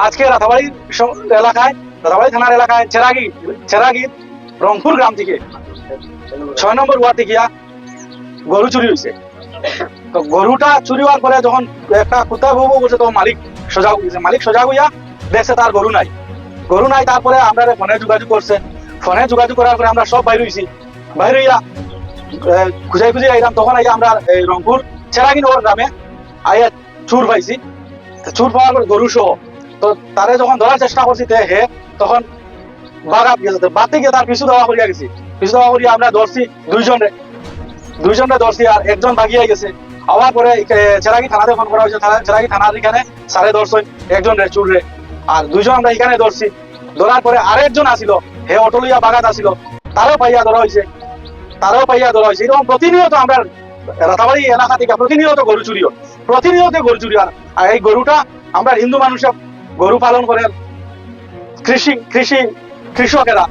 আজকে রাতাবাড়ি এলাকায়, রাতাবাড়ি থানার এলাকায় চেরাগি রংপুর গ্রাম থেকে 6 নম্বর ওয়ার্ড থেকে গরু চুরি হয়েছে। তো গরুটা চুরি হওয়ার পরে যখন একটা কুত্তা ভুবু বলছে, তখন মালিক সজাগ হইয়া দেখছে তার গরু নাই। তারপরে আমরা ফোনে যোগাযোগ করছে। ফোনে যোগাযোগ করার পরে আমরা সব বাইরে হইছি। বাইরে হইয়া খুঁজে আইলাম। তখন আমরা এই রংপুর চেরাগি নগর গ্রামে আইয়া চুর পাইছি। চুর পাওয়ার পর গরু সহ তো তারে যখন ধরার চেষ্টা করছি হে তখন বাগাত গেছে। বাড়তে গিয়ে তার পিছু দেওয়া করিয়া গেছি। পিছু দেওয়া করিয়া আমরা ধরছি দুইজনে ধরছি, আর একজন ভাগিয়া গেছে। হওয়ার পরে চেরাগি থানাতে ফোন করা হয়েছে। চেরাগি থানার এখানে সাড়ে ধরছে একজন রে চুর রে, আর দুইজন আমরা এখানে ধরছি। ধরার পরে আরেকজন আসিল, হে অটো লইয়া বাগাত আসিল, তারও পাইয়া ধরা হয়েছে। এরকম প্রতিনিয়ত আমরা রাতাবাড়ি এলাকা থেকে প্রতিনিয়ত গরু চুরি হয়। আর এই গরুটা আমরা হিন্দু মানুষের গরু পালন করে কৃষকেরা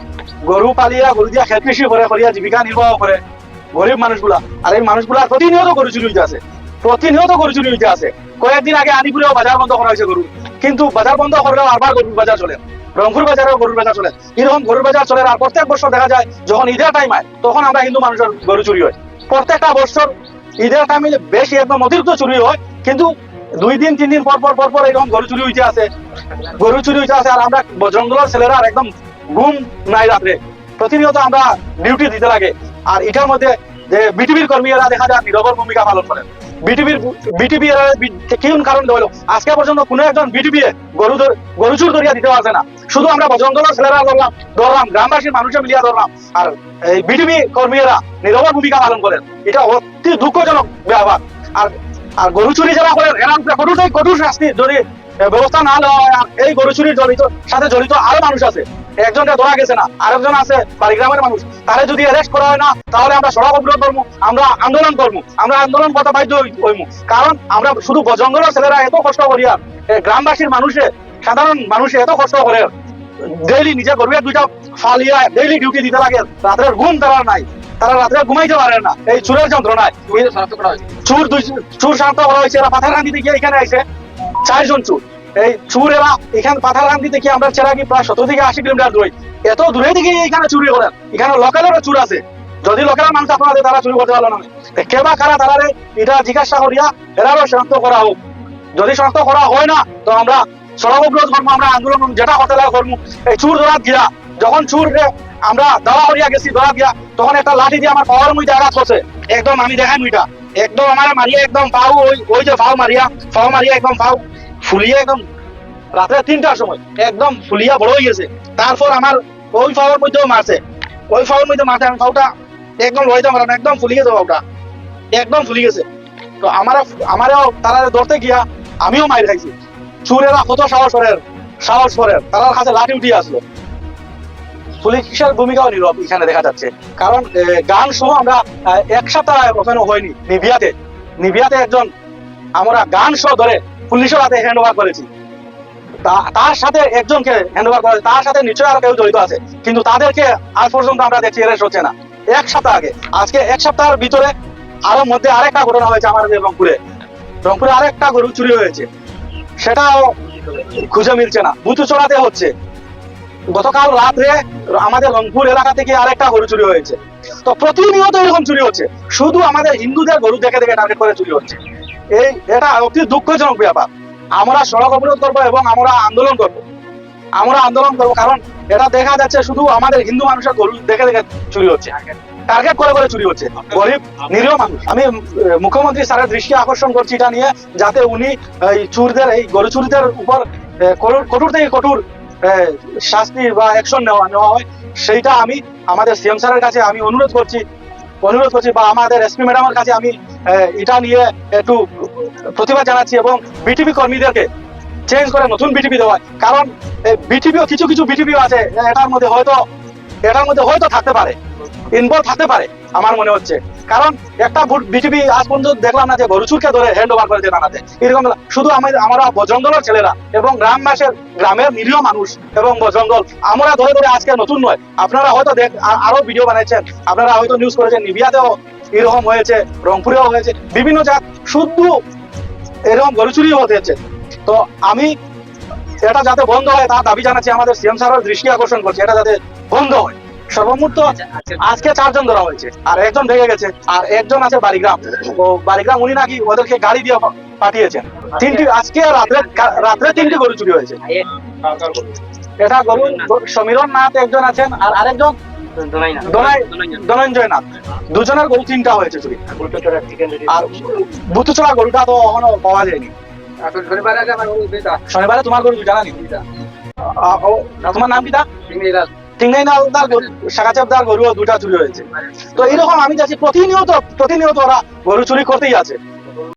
গরু পালিয়া গরু দিয়া খেত কৃষি করিয়া জীবিকা নির্বাহ করে গরিব মানুষগুলা। আর এই মানুষগুলা প্রতিনিয়ত গরু চুরি হইতে আছে। কয়েকদিন আগে আনিপুরেও বাজার বন্ধ করা হয়েছে গরু, কিন্তু বাজার বন্ধ করলেও আবার গরুর বাজার চলে। রংপুর বাজারেও গরুর বাজার চলে। এরকম গরুর বাজার চলে। আর প্রত্যেক বছর দেখা যায় যখন ঈদের টাইম হয়, তখন আমরা হিন্দু মানুষের গরু চুরি হয়। প্রত্যেকটা বছর ঈদের টাইমে বেশি একদম অতিরিক্ত চুরি হয়, কিন্তু 2 দিন 3 দিন পর এরকম গরু চুরি হইতে আছে। আর আমরা জঙ্গলের ছেলেরা একদম ঘুম নাই রাত্রে, প্রতিনিয়ত আমরা ডিউটি দিতে লাগে। আর এটার মধ্যে যে বিটিভির কর্মীরা দেখা যায় নীরব ভূমিকা পালন করেন। বিটিভি কি কারণ হলো আজকে পর্যন্ত কোনো একজন বিটিভি গরু চুর ধরিয়া দিতে পারছে না। শুধু আমরা জঙ্গলের ছেলেরা ধরলাম, গ্রামবাসীর মানুষে মিলিয়া ধরলাম, আর এই বিটিভি কর্মীরা নীরব ভূমিকা পালন করেন। এটা অতি দুঃখজনক ব্যাপার। আর গরু চুরি যারা করেন এরা কঠোর শাস্তি যদি ব্যবস্থা না নেওয়া হয়। আর এই গরু চুরির সাথে জড়িত আরো মানুষ আছে, একজনকে ধরা গেছে না, আরেকজন আছে বাড়িগ্রামের মানুষ, তারে যদি অ্যারেস্ট করা হয় না, তাহলে আমরা সড়ক অবরোধ করবো, আমরা আন্দোলন করতে বাধ্য হইমু। কারণ আমরা শুধু জঙ্গলের ছেলেরা এত কষ্ট করিয়া গ্রামবাসীর সাধারণ মানুষে এত কষ্ট করে ডেইলি নিজে গরুয়ের 2টা ফালিয়া ডেইলি ডিউটি দিতে লাগে। রাত্রের ঘুম তারা নাই, তারা রাত্রে ঘুমাইতে পারে না এই চুরের যন্ত্রণায়। চুর শান্ত করা হয়েছে। এরা পাথারকান্দি গিয়ে এখানে আইছে 4 জন চুর। এই চুর এরা এখানে পাথারকান্দি থেকে আমরা চেরাগি প্রায় 70 থেকে 80 কিলোমিটার দূরে, এত দূরে থেকে এখানে চুরি করেন। এখানে লোকালেরও চুর আছে। যদি লোকের মানুষ আপনাদের তারা চুরি করতে পারলো না, কেবা কারা তারা এটা জিজ্ঞাসা করিয়া এরাও শনাক্ত করা হোক। যদি শনাক্ত করা হয় না, তো আমরা সড়ক অবরোধ করবো, আমরা আন্দোলন যেটা করতে লাগে করবো। এই চুর ধরা গিয়া যখন চুর আমরা দাওয়া করিয়া গেছি, ধরা গিয়া তখন একটা লাঠি দিয়ে আমার পাওয়ার মধ্যে আঘাত করছে। একদম আমি দেখাই মুইটা একদম আমার মারিয়া একদম পাও ওই যে পাও মারিয়া একদম পাও ফুলিয়ে একদম রাত্রে 3টার সময় একদম ফুলিয়া বড় হয়ে গেছে। তারপর আমার ওই পাওয়ার মধ্যেও মারছে। আমি পাওটা একদম লইতে পারলাম, একদম ফুলিয়ে গেছে পাওটা, একদম ফুলি গেছে। তো আমারও তারা ধরতে গিয়া আমিও মাইর খাইছি। চুরেরা কত সাহস করে তার কাছে লাঠি উঠিয়ে আসলো। পুলিশের ভূমিকাও নীরব এখানে দেখা যাচ্ছে। কারণ গান সহ আমরা 1 সপ্তাহ ওখানে হয়নি নিবিয়াতে একজন আমরা গান সহ ধরে পুলিশের হাতে হ্যান্ড ওভার করেছি। তার সাথে একজনকে হ্যান্ড ওভার করে, তার সাথে নিশ্চয়ই আরো কেউ জড়িত আছে, কিন্তু তাদেরকে আজ পর্যন্ত আমরা দেখছি অ্যারেস্ট হচ্ছে না। 1 সপ্তাহ আগে, আজকে 1 সপ্তাহের ভিতরে আরেকটা ঘটনা হয়েছে আমাদের রংপুরে আরেকটা গরু চুরি হয়েছে, সেটাও খুঁজে মিলছে না, বুথু চড়াতে হচ্ছে। গতকাল রাত্রে আমাদের রংপুর এলাকা থেকে আরেকটা গরু চুরি হয়েছে। তো প্রতিনিয়ত এরকম চুরি হচ্ছে, শুধু আমাদের হিন্দুদের গরু দেখে টার্গেট করে চুরি হচ্ছে। এটা অতি দুঃখজনক ব্যাপার। আমরা সড়ক অবরোধ করবো এবং আমরা আন্দোলন করবো, কারণ এটা দেখা যাচ্ছে শুধু আমাদের হিন্দু মানুষের গরু দেখে চুরি হচ্ছে, টার্গেট করে চুরি হচ্ছে গরিব নিরীহ মানুষ। আমি মুখ্যমন্ত্রী স্যারের দৃষ্টি আকর্ষণ করছি এটা নিয়ে, যাতে উনি এই গরু চুরিদের উপর কঠোর থেকে কঠোর শাস্তি বা অ্যাকশন নেওয়া হয়। সেইটা আমি আমাদের সিএম স্যারের কাছে আমি অনুরোধ করছি, বা আমাদের এসপি ম্যাডামের কাছে আমি এটা নিয়ে একটু প্রতিবাদ জানাচ্ছি, এবং বিটিভি কর্মীদেরকে চেঞ্জ করে নতুন বিটিভি দেওয়া। কারণ বিটিভিও কিছু বিটিভিও আছে এটার মধ্যে হয়তো থাকতে পারে, ইনভলভ থাকতে পারে আমার মনে হচ্ছে। কারণ একটা বিটিভি আজ পর্যন্ত দেখলাম না যে গরু চুরকে ধরে হ্যান্ড ওভার করেছে থানাতে। এরকম শুধু আমরা জঙ্গলের ছেলেরা এবং গ্রামের নিরীহ মানুষ এবং জঙ্গল আমরা ধরে আজকে নতুন নয়, আপনারা হয়তো আরো ভিডিও বানাইছেন, আপনারা হয়তো নিউজ করেছেন, নিবিয়াতেও এরকম হয়েছে, রংপুরেও হয়েছে, বিভিন্ন জায়গা শুধু এরকম গরু চুরি হতে হচ্ছে। তো আমি এটা যাতে বন্ধ হয় তার দাবি জানাচ্ছি, আমাদের সিএম স্যারের দৃষ্টি আকর্ষণ করছে এটা যাতে বন্ধ হয়। সর্বমোট তো আজকে 4 জন ধরা হয়েছে, আর একজন ভেঙে গেছে, আর একজন আছে বাড়িগ্রাম। ও বাড়িগ্রাম উনি নাকি ওদেরকে গাড়ি দিয়ে পাঠিয়েছেন। আজকে রাত্রে 3টি গরু চুরি হয়েছে। এটা গরু সমীরণ নাথ একজন আছেন, আর আরেকজন ধনঞ্জয় নাথ। দুজনের গরু 3টা হয়েছে চুরি। আর বুতুচড়া গরুটা তো এখনো পাওয়া যায়নি। শনিবারে তোমার গরু জানা নি? তোমার নাম কিটা? শাখাচাপদার গরু 2টা চুরি হয়েছে। তো এইরকম আমি যাচ্ছি প্রতিনিয়ত ওরা গরু চুরি করতেই আছে।